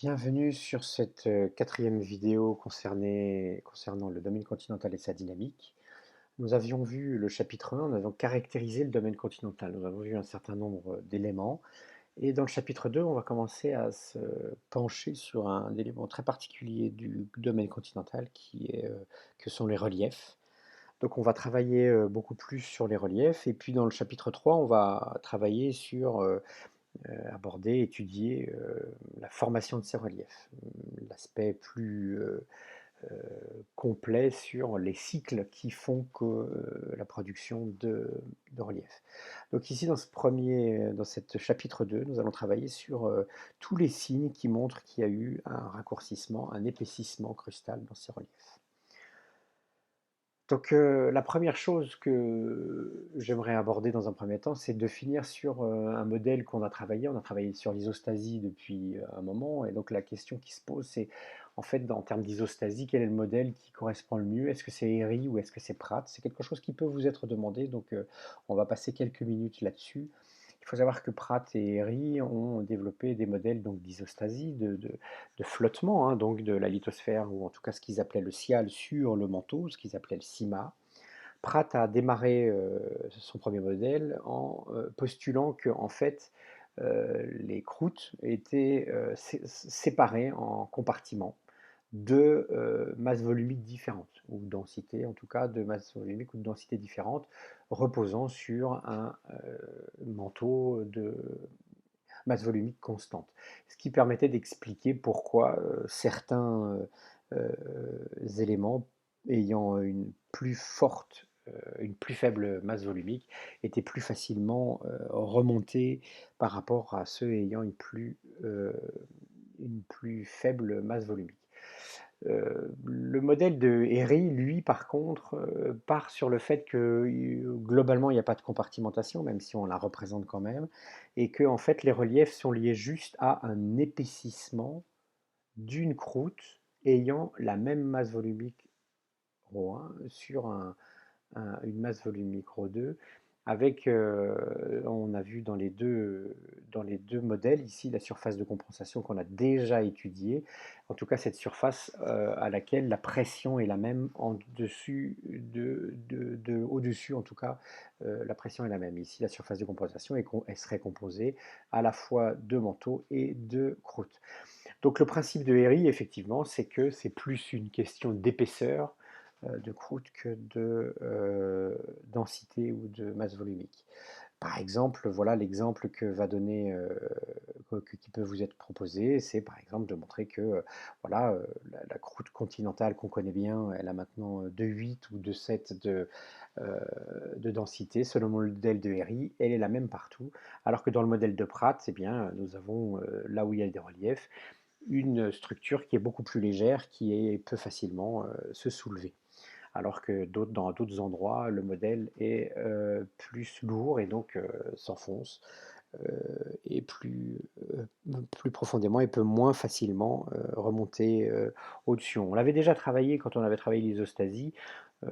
Bienvenue sur cette quatrième vidéo concernant le domaine continental et sa dynamique. Nous avions vu le chapitre 1, nous avons caractérisé le domaine continental, nous avons vu un certain nombre d'éléments, et dans le chapitre 2, on va commencer à se pencher sur un élément très particulier du domaine continental que sont les reliefs. Donc on va travailler beaucoup plus sur les reliefs, et puis dans le chapitre 3, on va travailler sur aborder, étudier la formation de ces reliefs, l'aspect plus complet sur les cycles qui font que la production de relief. Donc ici, dans cette chapitre 2, nous allons travailler sur tous les signes qui montrent qu'il y a eu un raccourcissement, un épaississement crustal dans ces reliefs. Donc la première chose que j'aimerais aborder dans un premier temps, c'est de finir sur un modèle qu'on a travaillé. On a travaillé sur l'isostasie depuis un moment, et donc la question qui se pose, c'est en fait, en termes d'isostasie, quel est le modèle qui correspond le mieux? Est-ce que c'est Airy ou est-ce que c'est Pratt? C'est quelque chose qui peut vous être demandé, donc on va passer quelques minutes là-dessus. Il faut savoir que Pratt et Airy ont développé des modèles donc d'isostasie, de flottement, hein, donc de la lithosphère, ou en tout cas ce qu'ils appelaient le ciel sur le manteau, ce qu'ils appelaient le CIMA. Pratt a démarré son premier modèle en postulant que en fait les croûtes étaient séparées en compartiments de masses volumiques différentes, ou densités en tout cas, de masses volumiques ou de densités différentes, reposant sur un manteau de masse volumique constante. Ce qui permettait d'expliquer pourquoi certains éléments ayant une plus faible masse volumique étaient plus facilement remontés par rapport à ceux ayant une plus faible masse volumique. Le modèle de Airy, lui, par contre, part sur le fait que globalement, il n'y a pas de compartimentation, même si on la représente quand même, et que en fait, les reliefs sont liés juste à un épaississement d'une croûte ayant la même masse volumique ρ1 sur une masse volumique ρ2, avec, on a vu dans les deux modèles, ici, la surface de compensation qu'on a déjà étudiée, en tout cas cette surface à laquelle la pression est la même en dessus, au-dessus, en tout cas, la pression est la même. Ici, la surface de compensation, elle serait composée à la fois de manteaux et de croûtes. Donc le principe de Airy, effectivement, c'est que c'est plus une question d'épaisseur de croûte que de densité ou de masse volumique. Par exemple, voilà l'exemple que va donner, qui peut vous être proposé, c'est par exemple de montrer que voilà, la croûte continentale qu'on connaît bien, elle a maintenant 2,8 ou 2,7 de densité. Selon le modèle de Airy, elle est la même partout, alors que dans le modèle de Pratt, eh bien, nous avons, là où il y a des reliefs, une structure qui est beaucoup plus légère, peut facilement se soulever. Alors que dans d'autres endroits, le modèle est plus lourd et donc s'enfonce et plus profondément et peut moins facilement remonter au-dessus. On l'avait déjà travaillé quand on avait travaillé l'isostasie.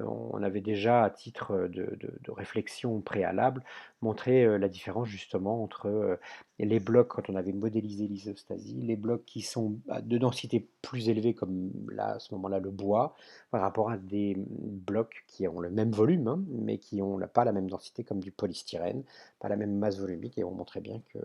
On avait déjà, à titre de réflexion préalable, montré la différence justement entre les blocs, quand on avait modélisé l'isostasie, les blocs qui sont de densité plus élevée, comme là, à ce moment-là, le bois, par rapport à des blocs qui ont le même volume, hein, mais qui n'ont pas la même densité, comme du polystyrène, pas la même masse volumique, et on montrait bien que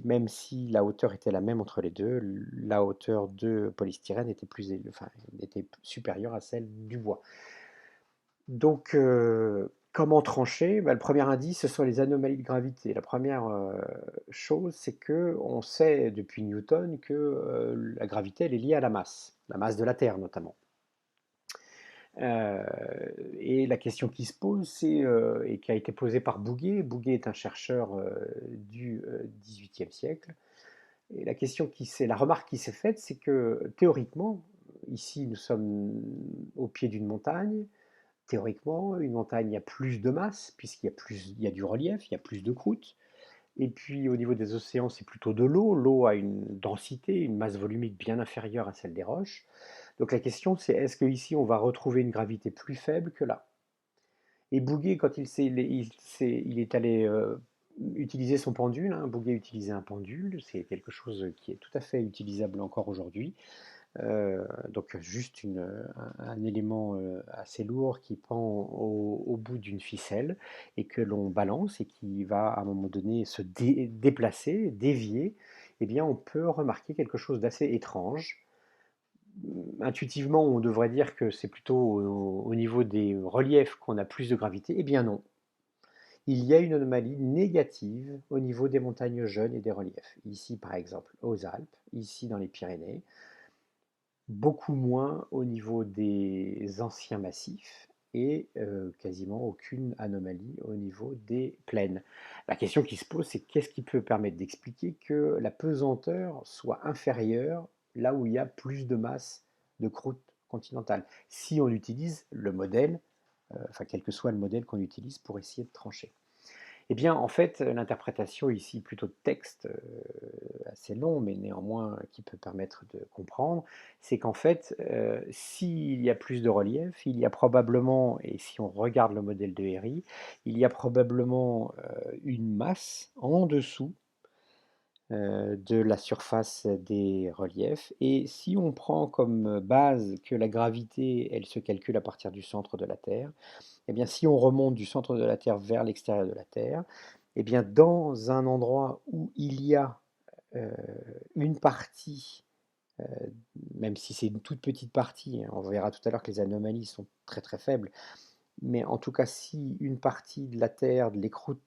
même si la hauteur était la même entre les deux, la hauteur de polystyrène était supérieure à celle du bois. Donc, comment trancher? Bah, le premier indice, ce sont les anomalies de gravité. La première chose, c'est que on sait depuis Newton que la gravité, elle est liée à la masse de la Terre notamment. Euh, et la question qui se pose, et qui a été posée par Bouguer. Bouguer est un chercheur du XVIIIe siècle. Et la remarque qui s'est faite, c'est que théoriquement, ici nous sommes au pied d'une montagne. Théoriquement, une montagne, il y a plus de masse, il y a du relief, il y a plus de croûte. Et puis au niveau des océans, c'est plutôt de l'eau. L'eau a une densité, une masse volumique bien inférieure à celle des roches. Donc la question, c'est est-ce qu'ici on va retrouver une gravité plus faible que là? Et Bouguer, quand il est allé utiliser son pendule, hein. Bouguer utilisait un pendule, c'est quelque chose qui est tout à fait utilisable encore aujourd'hui. Donc juste un élément assez lourd qui pend au bout d'une ficelle et que l'on balance et qui va à un moment donné se déplacer, dévier, eh bien on peut remarquer quelque chose d'assez étrange. Intuitivement, on devrait dire que c'est plutôt au niveau des reliefs qu'on a plus de gravité. Eh bien non, il y a une anomalie négative au niveau des montagnes jeunes et des reliefs. Ici, par exemple, aux Alpes, ici dans les Pyrénées, beaucoup moins au niveau des anciens massifs et quasiment aucune anomalie au niveau des plaines. La question qui se pose, c'est qu'est-ce qui peut permettre d'expliquer que la pesanteur soit inférieure là où il y a plus de masse de croûte continentale, si on utilise le modèle, enfin quel que soit le modèle qu'on utilise pour essayer de trancher. Eh bien, en fait, l'interprétation ici plutôt de texte, assez long, mais néanmoins qui peut permettre de comprendre, c'est qu'en fait, s'il y a plus de relief, il y a probablement, et si on regarde le modèle de Herry, il y a probablement une masse en dessous de la surface des reliefs. Et si on prend comme base que la gravité, elle se calcule à partir du centre de la Terre, eh bien, si on remonte du centre de la Terre vers l'extérieur de la Terre, eh bien, dans un endroit où il y a euh, une partie, euh, même si c'est une toute petite partie, hein, on verra tout à l'heure que les anomalies sont très très faibles, mais en tout cas, si une partie de la Terre,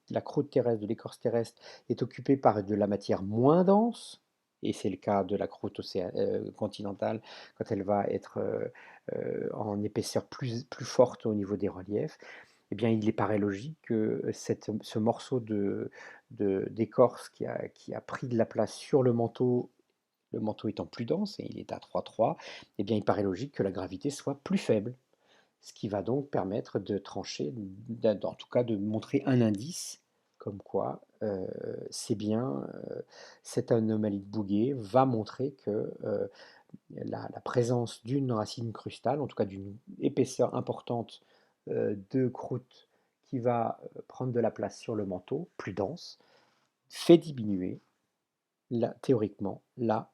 la croûte terrestre, de l'écorce terrestre, est occupée par de la matière moins dense, et c'est le cas de la croûte continentale quand elle va être en épaisseur plus forte au niveau des reliefs, eh bien, il paraît logique que ce morceau d'écorce qui a pris de la place sur le manteau étant plus dense, et il est à 3,3, eh bien, il paraît logique que la gravité soit plus faible, ce qui va donc permettre de trancher, en tout cas de montrer un indice comme quoi c'est bien cette anomalie de Bouguer va montrer que la présence d'une racine crustale, en tout cas d'une épaisseur importante de croûte qui va prendre de la place sur le manteau, plus dense, fait diminuer théoriquement la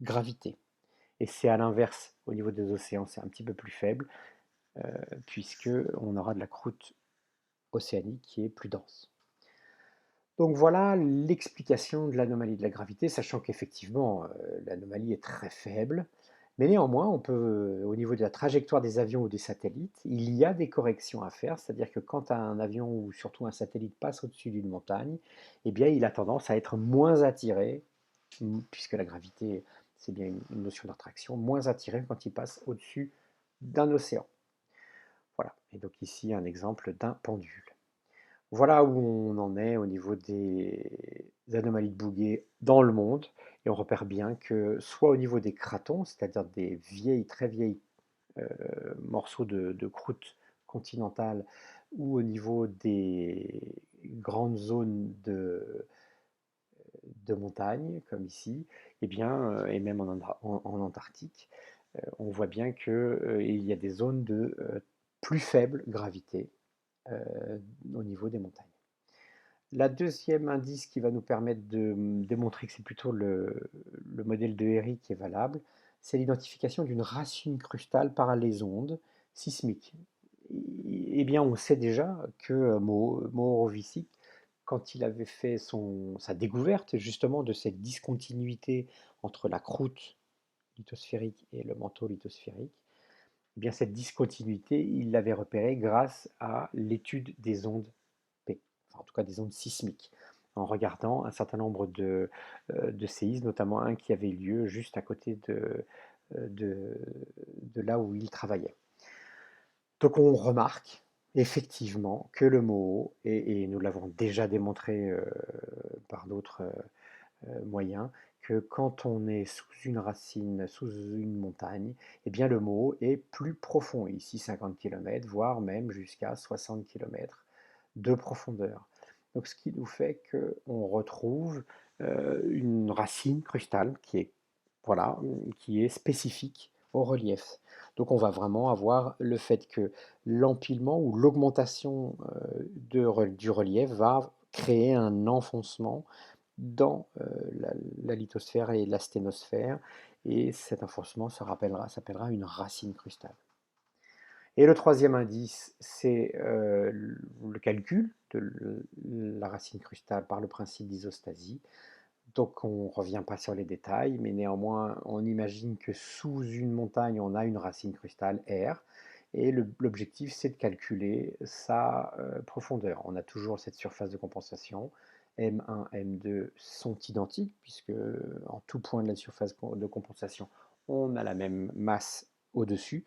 gravité. Et c'est à l'inverse, au niveau des océans, c'est un petit peu plus faible, puisque on aura de la croûte océanique qui est plus dense. Donc voilà l'explication de l'anomalie de la gravité, sachant qu'effectivement l'anomalie est très faible, mais néanmoins on peut, au niveau de la trajectoire des avions ou des satellites, il y a des corrections à faire, c'est-à-dire que quand un avion ou surtout un satellite passe au-dessus d'une montagne, eh bien il a tendance à être moins attiré, puisque la gravité c'est bien une notion d'attraction, moins attiré quand il passe au-dessus d'un océan. Voilà, et donc ici un exemple d'un pendule. Voilà où on en est au niveau des anomalies de Bouguer dans le monde. Et on repère bien que soit au niveau des cratons, c'est-à-dire des très vieilles euh, morceaux de croûte continentale, ou au niveau des grandes zones de montagne, comme ici, et bien, et même en Antarctique, on voit bien qu'il y a des zones de plus faible gravité au niveau des montagnes. La deuxième indice qui va nous permettre de démontrer que c'est plutôt le modèle de Herry qui est valable, c'est l'identification d'une racine crustale par les ondes sismiques. Eh bien, on sait déjà que Mohorovičić, quand il avait fait sa découverte justement de cette discontinuité entre la croûte lithosphérique et le manteau lithosphérique, eh bien cette discontinuité, il l'avait repérée grâce à l'étude des ondes P, enfin, en tout cas des ondes sismiques, en regardant un certain nombre de séismes, notamment un qui avait lieu juste à côté de, de là où il travaillait. Donc on remarque effectivement que le Moho, et nous l'avons déjà démontré par d'autres moyens, que quand on est sous une racine, sous une montagne, eh bien le Moho est plus profond, ici 50 km, voire même jusqu'à 60 km de profondeur. Donc ce qui nous fait qu'on retrouve une racine crustale voilà, qui est spécifique au relief. Donc on va vraiment avoir le fait que l'empilement ou l'augmentation du relief va créer un enfoncement dans la lithosphère et la sténosphère, et cet enfoncement s'appellera une racine crustale. Et le troisième indice, c'est le calcul de la racine crustale par le principe d'isostasie. Donc on ne revient pas sur les détails, mais néanmoins on imagine que sous une montagne on a une racine crustale R, et l'objectif c'est de calculer sa profondeur. On a toujours cette surface de compensation, M1, M2 sont identiques, puisque en tout point de la surface de compensation on a la même masse au-dessus,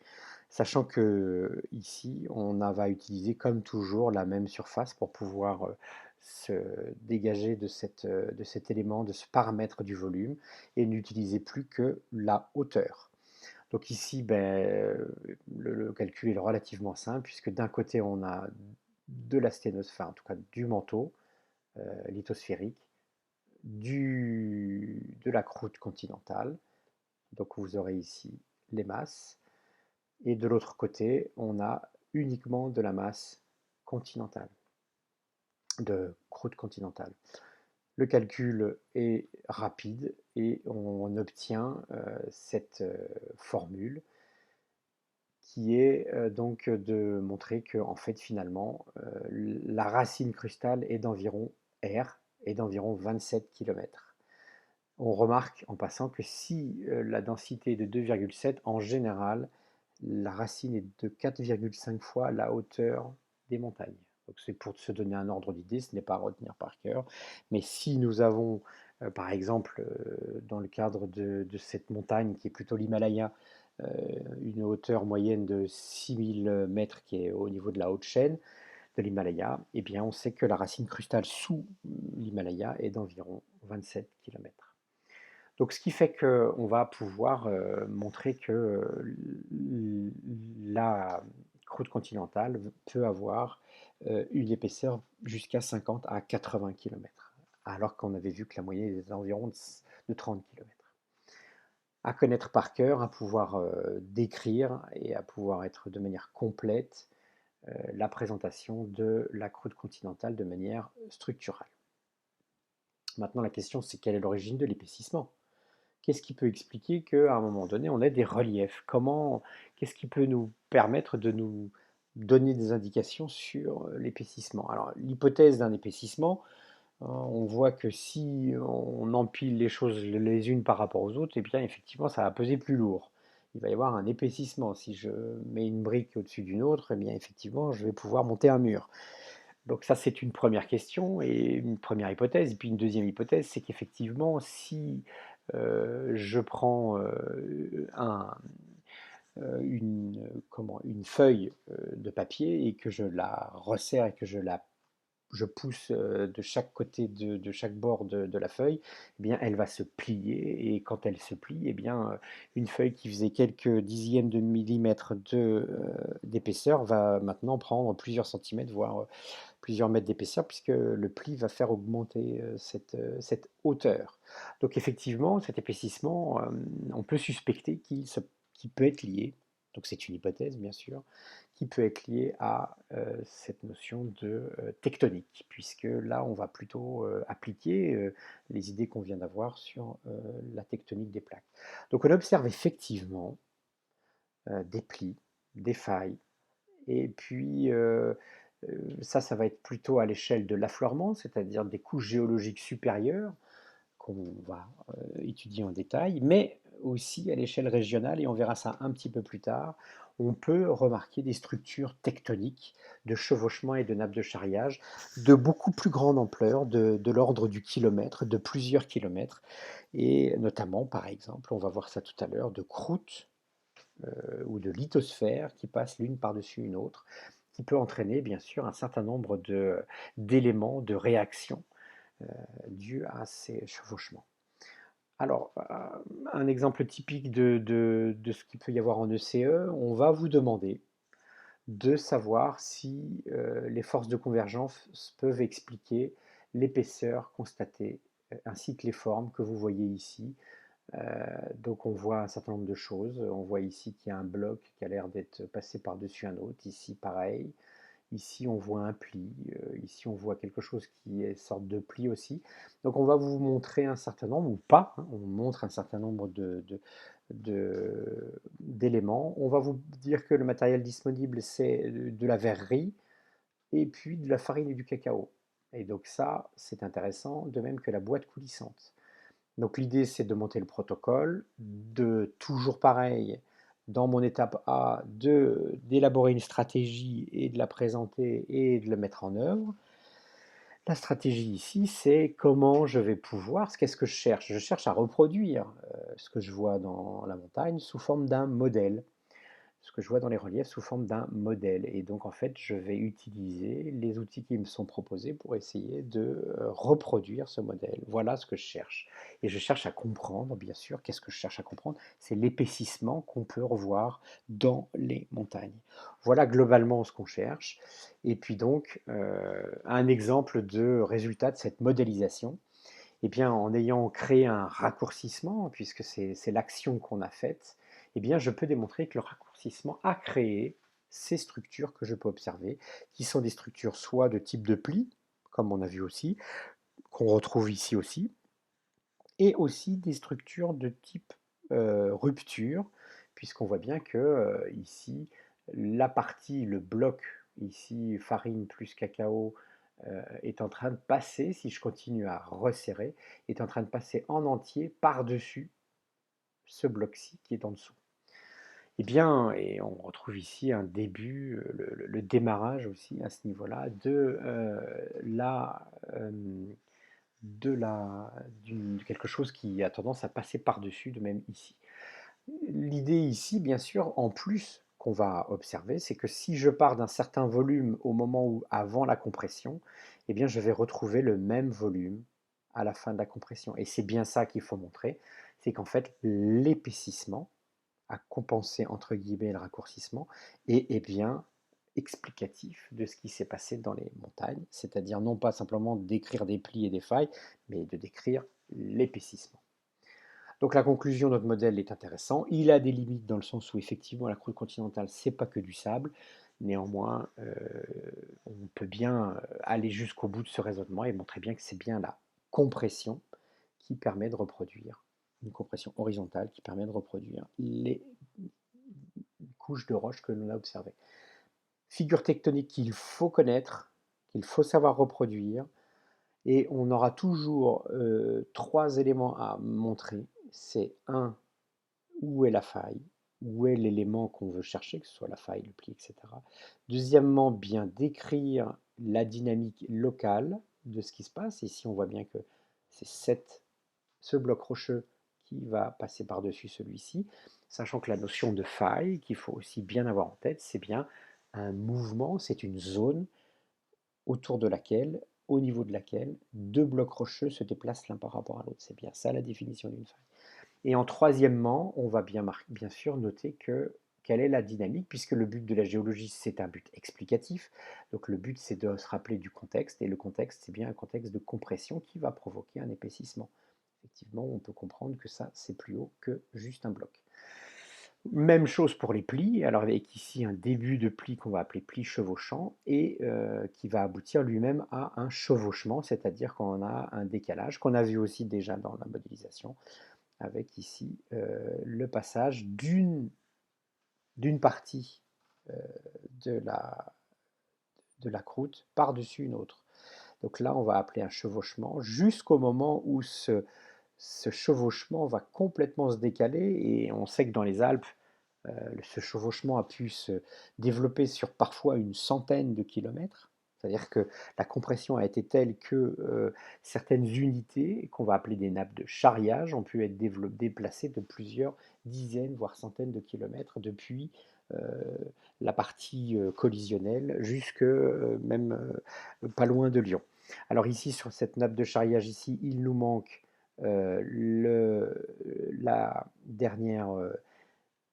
sachant que ici on va utiliser comme toujours la même surface pour pouvoir se dégager de cet élément, de ce paramètre du volume, et n'utiliser plus que la hauteur. Donc ici, ben, le calcul est relativement simple, puisque d'un côté on a de la sténosphère, en tout cas du manteau lithosphérique, de la croûte continentale, donc vous aurez ici les masses, et de l'autre côté on a uniquement de la masse continentale, de croûte continentale. Le calcul est rapide et on obtient cette formule qui est donc de montrer que en fait finalement la racine crustale est d'environ R, et d'environ 27 km. On remarque en passant que si la densité est de 2,7, en général la racine est de 4,5 fois la hauteur des montagnes. Donc c'est pour se donner un ordre d'idée, ce n'est pas à retenir par cœur. Mais si nous avons, par exemple, dans le cadre de cette montagne qui est plutôt l'Himalaya, une hauteur moyenne de 6000 mètres qui est au niveau de la haute chaîne de l'Himalaya, eh bien on sait que la racine crustale sous l'Himalaya est d'environ 27 km. Donc ce qui fait qu'on va pouvoir montrer que la croûte continentale peut avoir une épaisseur jusqu'à 50 à 80 km, alors qu'on avait vu que la moyenne était d'environ de 30 km. À connaître par cœur, à pouvoir décrire et à pouvoir être de manière complète la présentation de la croûte continentale de manière structurale. Maintenant la question c'est quelle est l'origine de l'épaississement? Qu'est-ce qui peut expliquer qu'à un moment donné, on ait des reliefs? Qu'est-ce qui peut nous permettre de nous donner des indications sur l'épaississement? Alors, l'hypothèse d'un épaississement, on voit que si on empile les choses les unes par rapport aux autres, eh bien, effectivement, ça va peser plus lourd. Il va y avoir un épaississement. Si je mets une brique au-dessus d'une autre, eh bien, effectivement, je vais pouvoir monter un mur. Donc ça, c'est une première question et une première hypothèse. Et puis une deuxième hypothèse, c'est qu'effectivement, si je prends une feuille de papier et que je la resserre et que je pousse de chaque côté de chaque bord de la feuille, eh bien, elle va se plier. Et quand elle se plie, eh bien, une feuille qui faisait quelques dixièmes de millimètre d'épaisseur va maintenant prendre plusieurs centimètres, voire plusieurs mètres d'épaisseur, puisque le pli va faire augmenter cette hauteur. Donc effectivement, cet épaississement, on peut suspecter qu'il peut être lié, donc c'est une hypothèse bien sûr, qui peut être lié à cette notion de tectonique, puisque là on va plutôt appliquer les idées qu'on vient d'avoir sur la tectonique des plaques. Donc on observe effectivement des plis, des failles, et puis ça va être plutôt à l'échelle de l'affleurement, c'est-à-dire des couches géologiques supérieures qu'on va étudier en détail, mais aussi à l'échelle régionale, et on verra ça un petit peu plus tard, on peut remarquer des structures tectoniques de chevauchement et de nappes de charriage de beaucoup plus grande ampleur, de l'ordre du kilomètre, de plusieurs kilomètres, et notamment, par exemple, on va voir ça tout à l'heure, de croûtes ou de lithosphères qui passent l'une par-dessus une autre, qui peut entraîner bien sûr un certain nombre d'éléments, de réactions dus à ces chevauchements. Alors, un exemple typique de ce qu'il peut y avoir en ECE, on va vous demander de savoir si les forces de convergence peuvent expliquer l'épaisseur constatée, ainsi que les formes que vous voyez ici. Donc on voit un certain nombre de choses. On voit ici qu'il y a un bloc qui a l'air d'être passé par-dessus un autre. Ici pareil. Ici, on voit un pli. Ici, on voit quelque chose qui est sorte de pli aussi. Donc, on va vous montrer un certain nombre, ou pas, hein, on montre un certain nombre d'éléments. On va vous dire que le matériel disponible, c'est de la verrerie et puis de la farine et du cacao. Et donc ça, c'est intéressant, de même que la boîte coulissante. Donc l'idée, c'est de monter le protocole, de toujours pareil, dans mon étape A, d'élaborer une stratégie et de la présenter et de la mettre en œuvre. La stratégie ici, c'est comment je vais pouvoir, qu'est-ce que je cherche? Je cherche à reproduire ce que je vois dans la montagne sous forme d'un modèle, ce que je vois dans les reliefs sous forme d'un modèle. Et donc, en fait, je vais utiliser les outils qui me sont proposés pour essayer de reproduire ce modèle. Voilà ce que je cherche. Et je cherche à comprendre, bien sûr, qu'est-ce que je cherche à comprendre? C'est l'épaississement qu'on peut revoir dans les montagnes. Voilà globalement ce qu'on cherche. Et puis donc, un exemple de résultat de cette modélisation, eh bien, en ayant créé un raccourcissement, puisque c'est l'action qu'on a faite, eh bien, je peux démontrer que le raccourcissement a créé ces structures que je peux observer, qui sont des structures soit de type de pli, comme on a vu aussi, qu'on retrouve ici aussi, et aussi des structures de type rupture, puisqu'on voit bien que ici, la partie, le bloc, ici, farine plus cacao, est en train de passer, si je continue à resserrer, est en train de passer en entier par-dessus ce bloc-ci qui est en dessous. Eh bien, et on retrouve ici un début, le démarrage aussi à ce niveau-là euh, de quelque chose qui a tendance à passer par-dessus, de même ici. L'idée ici, bien sûr, en plus qu'on va observer, c'est que si je pars d'un certain volume au moment où, avant la compression, eh bien, je vais retrouver le même volume à la fin de la compression. Et c'est bien ça qu'il faut montrer, c'est qu'en fait, l'épaississement a compensé, entre guillemets, le raccourcissement et est bien explicatif de ce qui s'est passé dans les montagnes, c'est-à-dire non pas simplement décrire des plis et des failles, mais de décrire l'épaississement. Donc la conclusion de notre modèle est intéressant. Il a des limites dans le sens où effectivement la croûte continentale, c'est pas que du sable. Néanmoins, on peut bien aller jusqu'au bout de ce raisonnement et montrer bien que c'est bien la compression qui permet de reproduire, une compression horizontale qui permet de reproduire les couches de roches que l'on a observées. Figure tectonique qu'il faut connaître, qu'il faut savoir reproduire, et on aura toujours trois éléments à montrer. C'est un, où est la faille, où est l'élément qu'on veut chercher, que ce soit la faille, le pli, etc. Deuxièmement, bien décrire la dynamique locale de ce qui se passe. Ici, on voit bien que c'est ce bloc rocheux qui va passer par-dessus celui-ci, sachant que la notion de faille, qu'il faut aussi bien avoir en tête, c'est bien un mouvement, c'est une zone autour de laquelle, au niveau de laquelle, deux blocs rocheux se déplacent l'un par rapport à l'autre. C'est bien ça la définition d'une faille. Et en troisièmement, on va bien sûr noter quelle est la dynamique, puisque le but de la géologie, c'est un but explicatif. Donc le but, c'est de se rappeler du contexte, et le contexte, c'est bien un contexte de compression qui va provoquer un épaississement. Effectivement, on peut comprendre que ça, c'est plus haut que juste un bloc. Même chose pour les plis, alors avec ici un début de pli qu'on va appeler pli chevauchant et qui va aboutir lui-même à un chevauchement, c'est-à-dire qu'on a un décalage qu'on a vu aussi déjà dans la modélisation, avec ici le passage d'une partie euh, de la croûte par-dessus une autre. Donc là, on va appeler un chevauchement jusqu'au moment où ce chevauchement va complètement se décaler, et on sait que dans les Alpes, ce chevauchement a pu se développer sur parfois une centaine de kilomètres. C'est-à-dire que la compression a été telle que certaines unités, qu'on va appeler des nappes de charriage, ont pu être déplacées de plusieurs dizaines, voire centaines de kilomètres depuis euh, la partie collisionnelle jusque même pas loin de Lyon. Alors ici, sur cette nappe de charriage, ici, il nous manque la dernière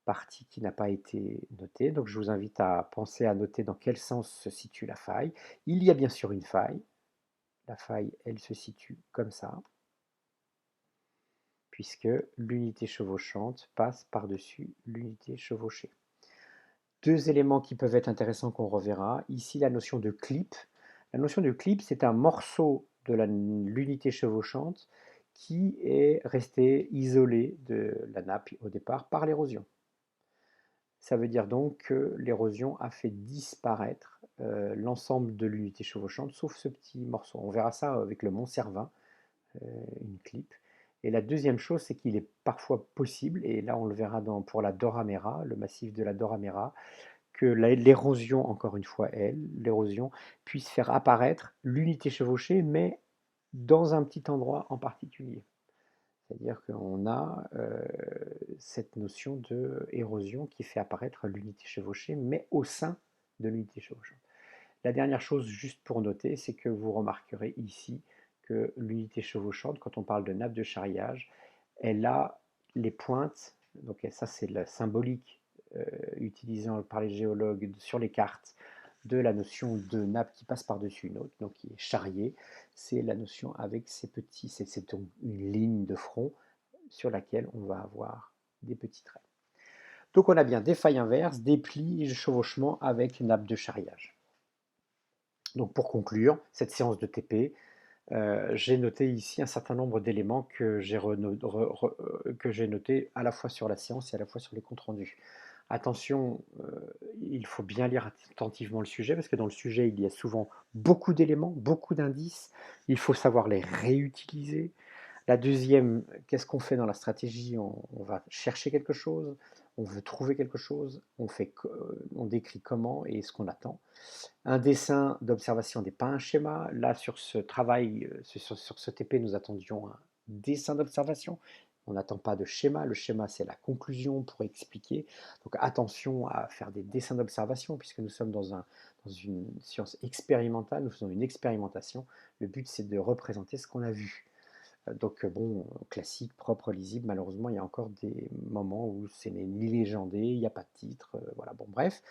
partie qui n'a pas été notée. Donc je vous invite à penser à noter dans quel sens se situe la faille. Il y a bien sûr une faille. La faille, elle se situe comme ça, puisque l'unité chevauchante passe par-dessus l'unité chevauchée. Deux éléments qui peuvent être intéressants qu'on reverra. Ici, la notion de clip. La notion de clip, c'est un morceau de l'unité chevauchante qui est resté isolé de la nappe au départ par l'érosion. Ça veut dire donc que l'érosion a fait disparaître l'ensemble de l'unité chevauchante, sauf ce petit morceau. On verra ça avec le Mont Cervin, une clip. Et la deuxième chose, c'est qu'il est parfois possible, et là on le verra pour la Doramera, le massif de la Doramera, que l'érosion, encore une fois, l'érosion, puisse faire apparaître l'unité chevauchée, mais dans un petit endroit en particulier. C'est-à-dire qu'on a cette notion d'érosion qui fait apparaître l'unité chevauchée, mais au sein de l'unité chevauchante. La dernière chose, juste pour noter, c'est que vous remarquerez ici que l'unité chevauchante, quand on parle de nappe de charriage, elle a les pointes, donc ça c'est la symbolique utilisée par les géologues sur les cartes de la notion de nappe qui passe par-dessus une autre, donc qui est charriée, c'est la notion avec ces petits, c'est une ligne de front sur laquelle on va avoir des petits traits. Donc on a bien des failles inverses, des plis et chevauchement avec nappe de charriage. Donc pour conclure cette séance de TP, j'ai noté ici un certain nombre d'éléments que j'ai notés à la fois sur la séance et à la fois sur les comptes rendus. Attention, il faut bien lire attentivement le sujet parce que dans le sujet, il y a souvent beaucoup d'éléments, beaucoup d'indices. Il faut savoir les réutiliser. La deuxième, qu'est-ce qu'on fait dans la stratégie? On va chercher quelque chose, on veut trouver quelque chose, on décrit comment et ce qu'on attend. Un dessin d'observation n'est pas un schéma. Là, sur ce travail, sur ce TP, nous attendions un dessin d'observation. On n'attend pas de schéma. Le schéma, c'est la conclusion pour expliquer. Donc attention à faire des dessins d'observation, puisque nous sommes dans une science expérimentale, nous faisons une expérimentation. Le but, c'est de représenter ce qu'on a vu. Donc bon, classique, propre, lisible, malheureusement, il y a encore des moments où ce n'est ni légendé, il n'y a pas de titre, voilà, bon, bref.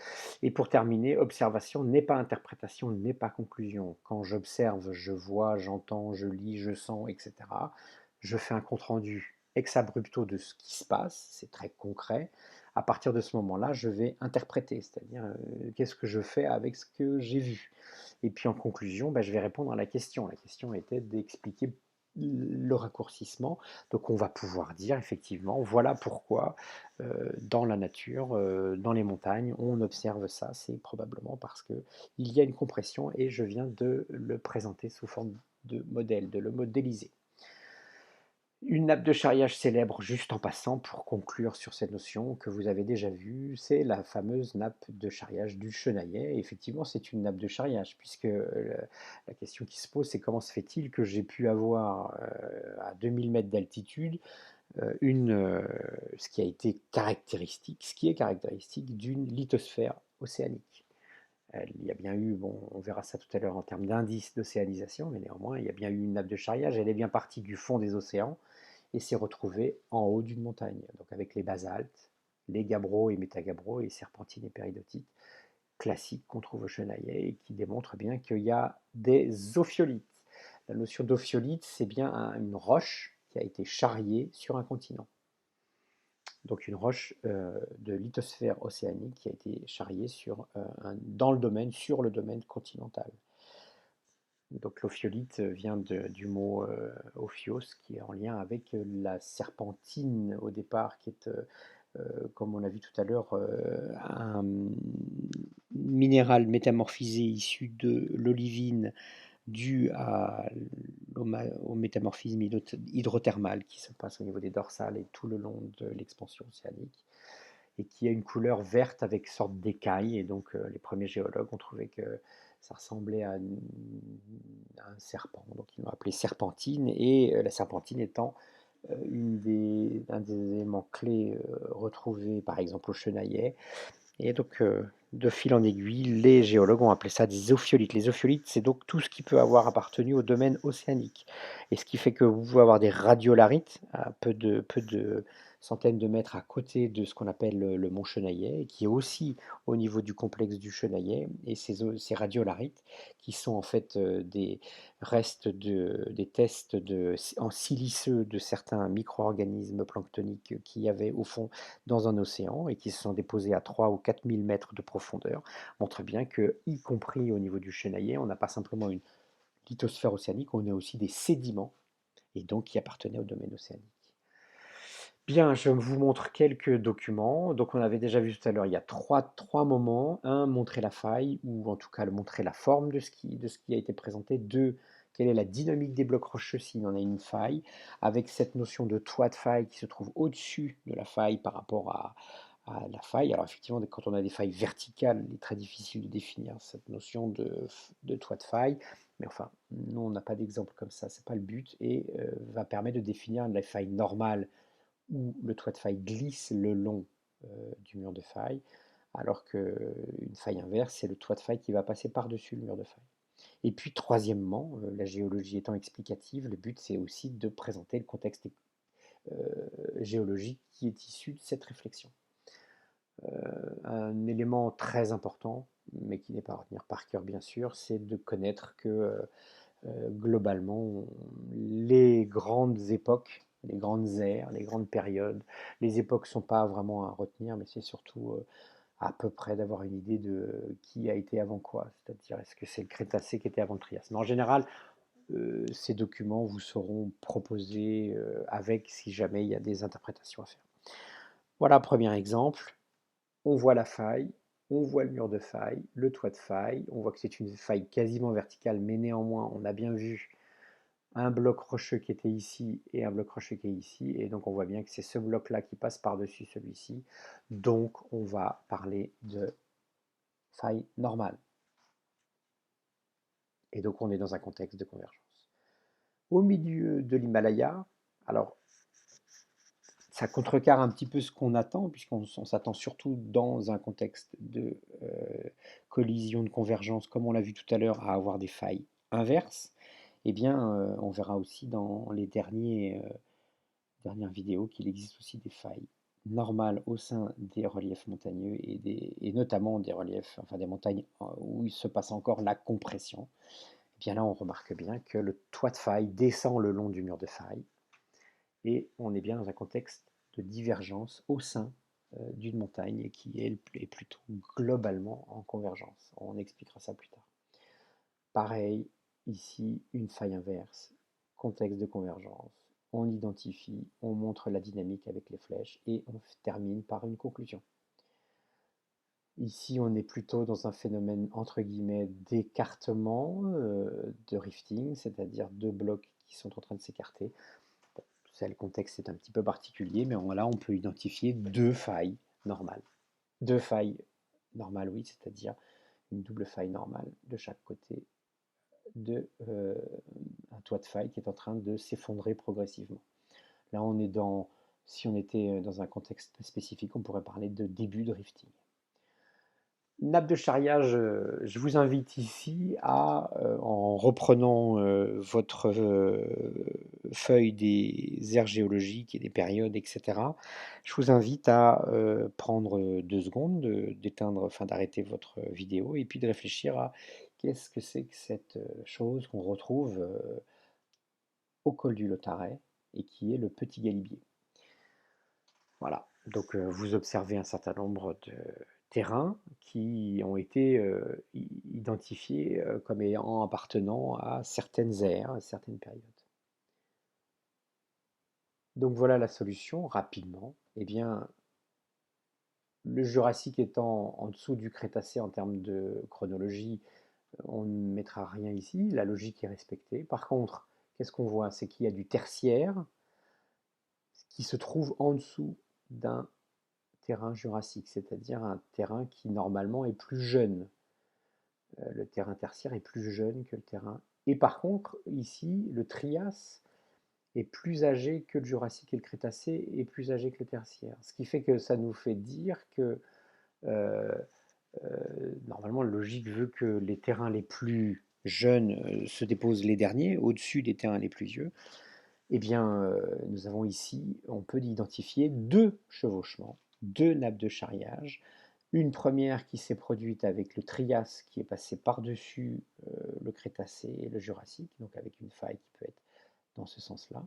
Et pour terminer, observation n'est pas interprétation, n'est pas conclusion. Quand j'observe, je vois, j'entends, je lis, je sens, etc. Je fais un compte-rendu ex abrupto de ce qui se passe, c'est très concret. À partir de ce moment-là, je vais interpréter, c'est-à-dire qu'est-ce que je fais avec ce que j'ai vu. Et puis en conclusion, je vais répondre à la question. La question était d'expliquer le raccourcissement. Donc on va pouvoir dire effectivement, voilà pourquoi dans la nature, dans les montagnes, on observe ça. C'est probablement parce qu'il y a une compression et je viens de le présenter sous forme de modèle, de le modéliser. Une nappe de charriage célèbre, juste en passant, pour conclure sur cette notion que vous avez déjà vue, c'est la fameuse nappe de charriage du Chenaillet. Et effectivement, c'est une nappe de charriage, puisque la question qui se pose, c'est comment se fait-il que j'ai pu avoir à 2000 mètres d'altitude ce qui a été caractéristique, ce qui est caractéristique d'une lithosphère océanique. Il y a bien eu, bon, on verra ça tout à l'heure en termes d'indices d'océanisation, mais néanmoins, il y a bien eu une nappe de charriage. Elle est bien partie du fond des océans et s'est retrouvée en haut d'une montagne, donc avec les basaltes, les gabbros et métagabbros, et serpentines et péridotites classiques qu'on trouve au Chenaillet et qui démontrent bien qu'il y a des ophiolites. La notion d'ophiolite, c'est bien une roche qui a été charriée sur un continent. Donc une roche de lithosphère océanique qui a été charriée sur sur le domaine continental. Donc l'ophiolite vient du mot ophios, qui est en lien avec la serpentine au départ, qui est, comme on l'a vu tout à l'heure, un minéral métamorphisé issu de l'olivine dû au métamorphisme hydrothermal qui se passe au niveau des dorsales et tout le long de l'expansion océanique, et qui a une couleur verte avec sorte d'écaille. Et donc les premiers géologues ont trouvé que ça ressemblait à un serpent, donc ils l'ont appelé serpentine, et la serpentine étant un des éléments clés retrouvés par exemple au Chenaillet. Et donc de fil en aiguille, les géologues ont appelé ça des zophiolites. Les zophiolites, c'est donc tout ce qui peut avoir appartenu au domaine océanique. Et ce qui fait que vous pouvez avoir des radiolarites à peu de centaines de mètres à côté de ce qu'on appelle le mont Chenaillet, qui est aussi au niveau du complexe du Chenaillet. Et ces radiolarites, qui sont en fait des restent des tests en siliceux de certains micro-organismes planctoniques qu'il y avait au fond dans un océan et qui se sont déposés à 3 ou 4 000 mètres de profondeur, montre bien que, y compris au niveau du Chenaillet, on n'a pas simplement une lithosphère océanique, on a aussi des sédiments, et donc qui appartenaient au domaine océanique. Bien, je vous montre quelques documents. Donc, on avait déjà vu tout à l'heure, il y a trois moments. Un, montrer la faille, ou en tout cas montrer la forme de ce qui a été présenté. Deux, quelle est la dynamique des blocs rocheux s'il y en a une faille, avec cette notion de toit de faille qui se trouve au-dessus de la faille par rapport à la faille. Alors, effectivement, quand on a des failles verticales, il est très difficile de définir cette notion de toit de faille. Mais enfin, nous, on n'a pas d'exemple comme ça, c'est pas le but, et va permettre de définir la faille normale où le toit de faille glisse le long du mur de faille, alors qu'une faille inverse, c'est le toit de faille qui va passer par-dessus le mur de faille. Et puis, troisièmement, la géologie étant explicative, le but, c'est aussi de présenter le contexte géologique qui est issu de cette réflexion. Un élément très important, mais qui n'est pas à retenir par cœur, bien sûr, c'est de connaître que globalement, les grandes époques, les grandes ères, les grandes périodes, les époques ne sont pas vraiment à retenir, mais c'est surtout à peu près d'avoir une idée de qui a été avant quoi, c'est-à-dire est-ce que c'est le Crétacé qui était avant le Trias. Mais en général, ces documents vous seront proposés avec si jamais il y a des interprétations à faire. Voilà un premier exemple. On voit la faille, on voit le mur de faille, le toit de faille, on voit que c'est une faille quasiment verticale, mais néanmoins, on a bien vu un bloc rocheux qui était ici et un bloc rocheux qui est ici, et donc on voit bien que c'est ce bloc-là qui passe par-dessus celui-ci, donc on va parler de faille normale. Et donc on est dans un contexte de convergence. Au milieu de l'Himalaya, alors ça contrecarre un petit peu ce qu'on attend, puisqu'on s'attend surtout dans un contexte de collision, de convergence, comme on l'a vu tout à l'heure, à avoir des failles inverses. Eh bien, on verra aussi dans les dernières vidéos qu'il existe aussi des failles normales au sein des reliefs montagneux et notamment des reliefs, enfin des montagnes où il se passe encore la compression. Et bien là, on remarque bien que le toit de faille descend le long du mur de faille et on est bien dans un contexte de divergence au sein d'une montagne qui est plutôt globalement en convergence. On expliquera ça plus tard. Pareil, ici, une faille inverse, contexte de convergence. On identifie, on montre la dynamique avec les flèches et on termine par une conclusion. Ici, on est plutôt dans un phénomène entre guillemets d'écartement, de rifting, c'est-à-dire deux blocs qui sont en train de s'écarter. Bon, ça, le contexte est un petit peu particulier, mais là, on peut identifier deux failles normales. Deux failles normales, oui, c'est-à-dire une double faille normale de chaque côté de un toit de faille qui est en train de s'effondrer progressivement. Là, on est dans, si on était dans un contexte spécifique, on pourrait parler de début de rifting. Nappe de charriage, je vous invite ici à, en reprenant votre feuille des aires géologiques et des périodes, etc., je vous invite à prendre 2 secondes, d'éteindre, enfin d'arrêter votre vidéo et puis de réfléchir à qu'est-ce que c'est que cette chose qu'on retrouve au col du Lotaret et qui est le Petit Galibier. Voilà, donc vous observez un certain nombre de terrains qui ont été identifiés comme ayant appartenant à certaines ères, à certaines périodes. Donc voilà la solution, rapidement. Eh bien, le Jurassique étant en dessous du Crétacé en termes de chronologie, on ne mettra rien ici, la logique est respectée. Par contre, qu'est-ce qu'on voit? C'est qu'il y a du tertiaire qui se trouve en dessous d'un terrain jurassique, c'est-à-dire un terrain qui normalement est plus jeune. Le terrain tertiaire est plus jeune que le terrain. Et par contre, ici, le Trias est plus âgé que le Jurassique et le Crétacé est plus âgé que le tertiaire. Ce qui fait que ça nous fait dire que Normalement, la logique veut que les terrains les plus jeunes se déposent les derniers, au-dessus des terrains les plus vieux. Eh bien, nous avons ici, on peut identifier deux chevauchements, deux nappes de charriage. Une première qui s'est produite avec le Trias qui est passé par-dessus le Crétacé et le Jurassique, donc avec une faille qui peut être dans ce sens-là.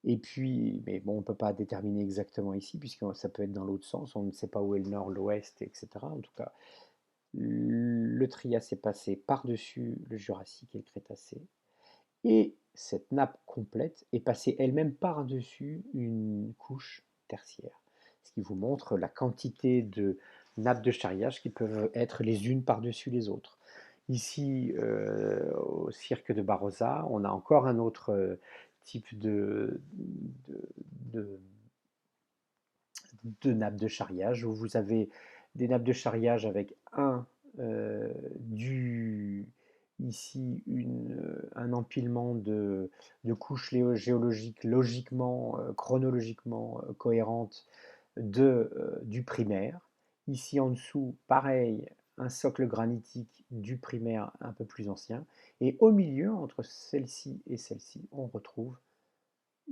Et puis, mais bon, on ne peut pas déterminer exactement ici, puisque ça peut être dans l'autre sens, on ne sait pas où est le nord, l'ouest, etc. En tout cas, le Trias est passé par-dessus le Jurassique et le Crétacé. Et cette nappe complète est passée elle-même par-dessus une couche tertiaire. Ce qui vous montre la quantité de nappes de charriage qui peuvent être les unes par-dessus les autres. Ici, au cirque de Barossa, on a encore un autre type de, de, de nappes de charriage où vous avez des nappes de charriage avec du, ici un empilement de couches géologiques logiquement, chronologiquement cohérentes du primaire. Ici en dessous, pareil, un socle granitique du primaire un peu plus ancien. Et au milieu, entre celle-ci et celle-ci, on retrouve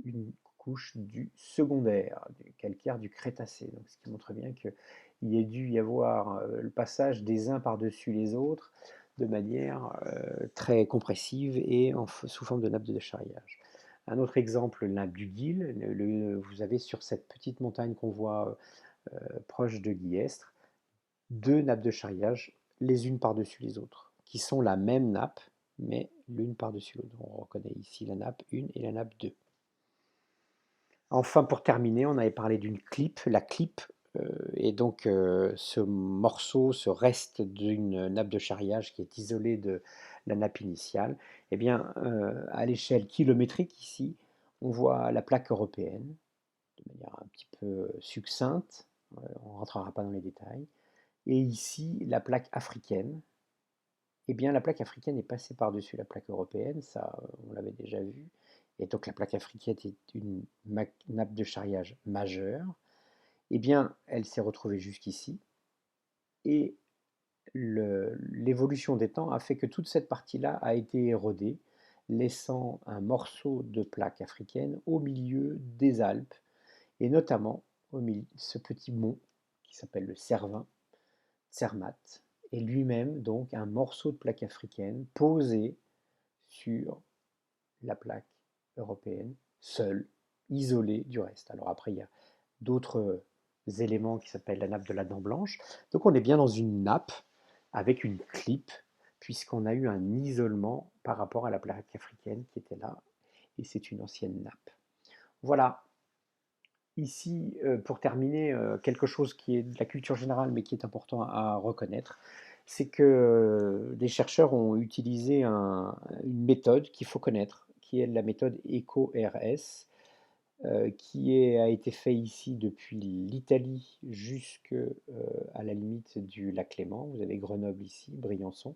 une couche du secondaire, du calcaire du Crétacé. Donc, ce qui montre bien qu'il y a dû y avoir le passage des uns par-dessus les autres de manière très compressive et sous forme de nappe de décharriage. Un autre exemple, le nappe du Guil. Vous avez sur cette petite montagne qu'on voit proche de Guillestre, deux nappes de charriage, les unes par-dessus les autres, qui sont la même nappe, mais l'une par-dessus l'autre. On reconnaît ici la nappe 1 et la nappe 2. Enfin, pour terminer, on avait parlé d'une clip. La clip est donc ce morceau, ce reste d'une nappe de charriage qui est isolé de la nappe initiale. Eh bien, à l'échelle kilométrique ici, on voit la plaque européenne de manière un petit peu succincte. On ne rentrera pas dans les détails. Et ici, la plaque africaine. Eh bien, la plaque africaine est passée par-dessus la plaque européenne, ça, on l'avait déjà vu. Et donc, la plaque africaine est une nappe de charriage majeure. Eh bien, elle s'est retrouvée jusqu'ici. Et l'évolution des temps a fait que toute cette partie-là a été érodée, laissant un morceau de plaque africaine au milieu des Alpes, et notamment ce petit mont qui s'appelle le Cervin, Zermatt, est lui-même donc un morceau de plaque africaine posé sur la plaque européenne, seule, isolée du reste. Alors après, il y a d'autres éléments qui s'appellent la nappe de la dent blanche. Donc on est bien dans une nappe avec une clip, puisqu'on a eu un isolement par rapport à la plaque africaine qui était là, et c'est une ancienne nappe. Voilà, ici, pour terminer, quelque chose qui est de la culture générale, mais qui est important à reconnaître, c'est que des chercheurs ont utilisé une méthode qu'il faut connaître, qui est la méthode ECO-RS, a été fait ici depuis l'Italie jusqu'à la limite du lac Léman. Vous avez Grenoble ici, Briançon,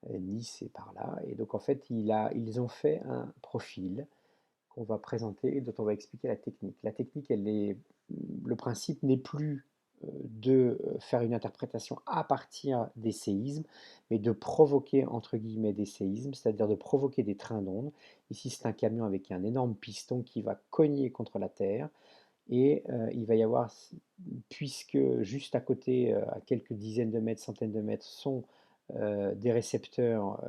Nice est par là. Et donc en fait, ils ont fait un profil qu'on va présenter et dont on va expliquer la technique. La technique, le principe n'est plus de faire une interprétation à partir des séismes, mais de provoquer entre guillemets des séismes, c'est-à-dire de provoquer des trains d'ondes. Ici, c'est un camion avec un énorme piston qui va cogner contre la Terre. Et il va y avoir, puisque juste à côté, à quelques dizaines de mètres, centaines de mètres, sont des récepteurs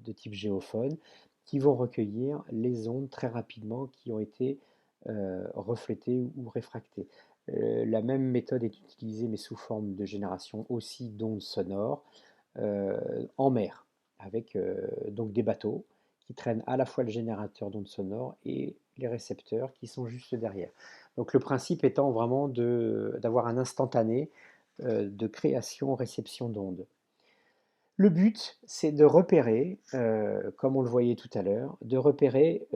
de type géophone, qui vont recueillir les ondes très rapidement qui ont été reflétées ou réfractées. La même méthode est utilisée, mais sous forme de génération aussi d'ondes sonores en mer, avec donc des bateaux qui traînent à la fois le générateur d'ondes sonores et les récepteurs qui sont juste derrière. Donc le principe étant vraiment d'avoir un instantané de création-réception d'ondes. Le but, c'est de repérer, comme on le voyait tout à l'heure, de repérer,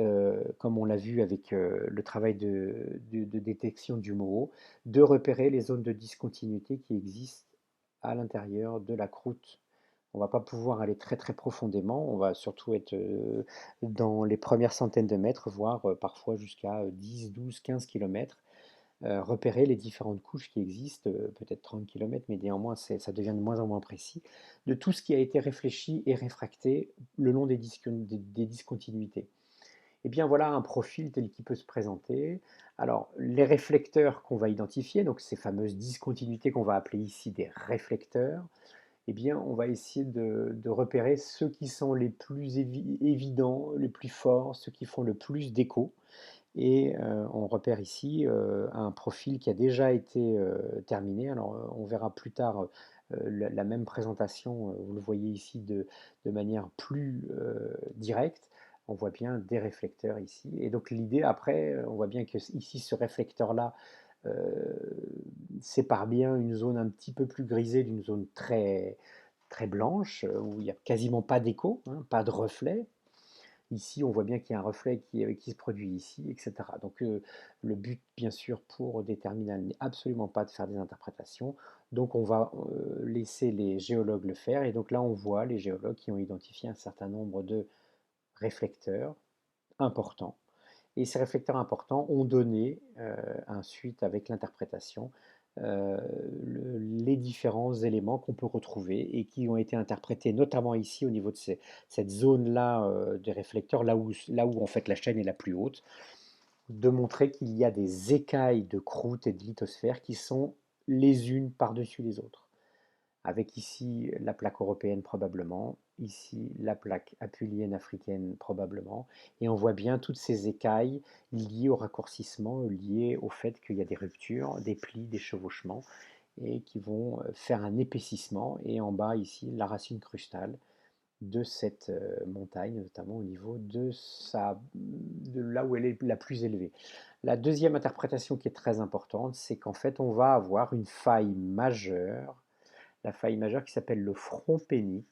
comme on l'a vu avec le travail de détection du MOO, de repérer les zones de discontinuité qui existent à l'intérieur de la croûte. On ne va pas pouvoir aller très très profondément, on va surtout être dans les premières centaines de mètres, voire parfois jusqu'à 10, 12, 15 km, repérer les différentes couches qui existent, peut-être 30 km, mais néanmoins ça devient de moins en moins précis, de tout ce qui a été réfléchi et réfracté le long des discontinuités. Et bien voilà un profil tel qu'il peut se présenter. Alors les réflecteurs qu'on va identifier, donc ces fameuses discontinuités qu'on va appeler ici des réflecteurs, eh bien on va essayer de repérer ceux qui sont les plus évidents, les plus forts, ceux qui font le plus d'écho. Et on repère ici un profil qui a déjà été terminé. Alors on verra plus tard la même présentation, vous le voyez ici de manière plus directe. On voit bien des réflecteurs ici. Et donc l'idée après, on voit bien que ici ce réflecteur-là euh, sépare bien une zone un petit peu plus grisée d'une zone très blanche, où il n'y a quasiment pas d'écho, hein, pas de reflet. Ici, on voit bien qu'il y a un reflet qui se produit ici, etc. Donc le but, bien sûr, pour des terminales n'est absolument pas de faire des interprétations. Donc on va laisser les géologues le faire. Et donc là, on voit les géologues qui ont identifié un certain nombre de réflecteurs importants. Et ces réflecteurs importants ont donné, ensuite, avec l'interprétation, euh, les différents éléments qu'on peut retrouver et qui ont été interprétés notamment ici au niveau de cette zone-là des réflecteurs, là où en fait la chaîne est la plus haute, de montrer qu'il y a des écailles de croûte et de lithosphère qui sont les unes par-dessus les autres, avec ici la plaque européenne probablement, ici la plaque apulienne africaine probablement, et on voit bien toutes ces écailles liées au raccourcissement, liées au fait qu'il y a des ruptures, des plis, des chevauchements, et qui vont faire un épaississement, et en bas ici la racine crustale de cette montagne, notamment au niveau de là où elle est la plus élevée. La deuxième interprétation qui est très importante, c'est qu'en fait on va avoir une faille majeure, la faille majeure qui s'appelle le front pénique.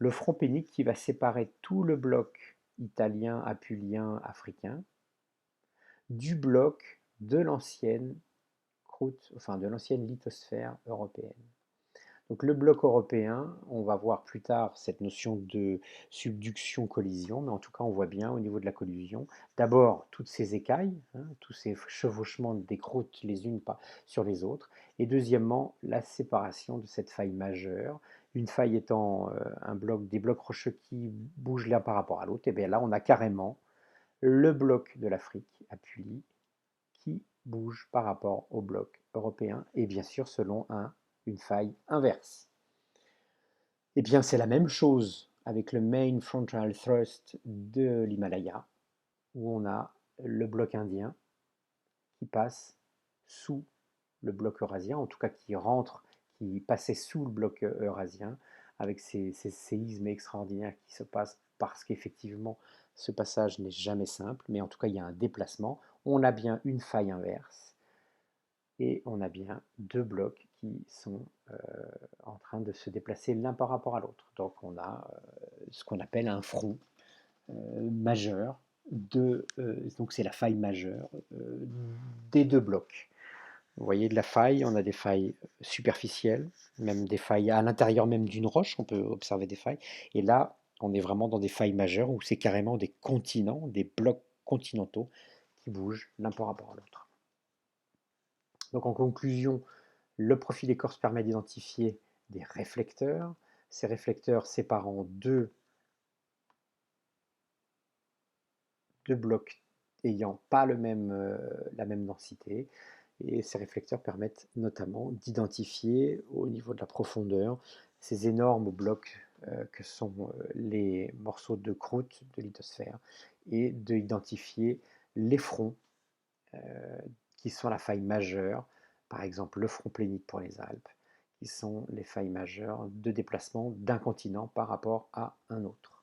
Le front pénique qui va séparer tout le bloc italien, apulien, africain du bloc de l'ancienne croûte, enfin de l'ancienne lithosphère européenne. Donc le bloc européen, on va voir plus tard cette notion de subduction-collision, mais en tout cas on voit bien au niveau de la collision, d'abord toutes ces écailles, hein, tous ces chevauchements des croûtes les unes pas sur les autres, et deuxièmement la séparation de cette faille majeure, une faille étant des blocs rocheux qui bougent l'un par rapport à l'autre, et bien là on a carrément le bloc de l'Afrique à Pully qui bouge par rapport au bloc européen, et bien sûr selon une faille inverse. Eh bien, c'est la même chose avec le Main Frontal Thrust de l'Himalaya, où on a le bloc indien qui passe sous le bloc eurasien, en tout cas qui passait sous le bloc eurasien, avec ces séismes extraordinaires qui se passent parce qu'effectivement, ce passage n'est jamais simple, mais en tout cas, il y a un déplacement. On a bien une faille inverse et on a bien deux blocs qui sont en train de se déplacer l'un par rapport à l'autre. Donc on a ce qu'on appelle un front majeur, donc c'est la faille majeure des deux blocs. Vous voyez de la faille, on a des failles superficielles, même des failles à l'intérieur même d'une roche, on peut observer des failles. Et là, on est vraiment dans des failles majeures où c'est carrément des continents, des blocs continentaux qui bougent l'un par rapport à l'autre. Donc en conclusion, le profil écorce permet d'identifier des réflecteurs, ces réflecteurs séparant deux blocs ayant pas la même densité. Et ces réflecteurs permettent notamment d'identifier au niveau de la profondeur ces énormes blocs que sont les morceaux de croûte de lithosphère et d'identifier les fronts euh, qui sont la faille majeure, par exemple le front plénique pour les Alpes, qui sont les failles majeures de déplacement d'un continent par rapport à un autre.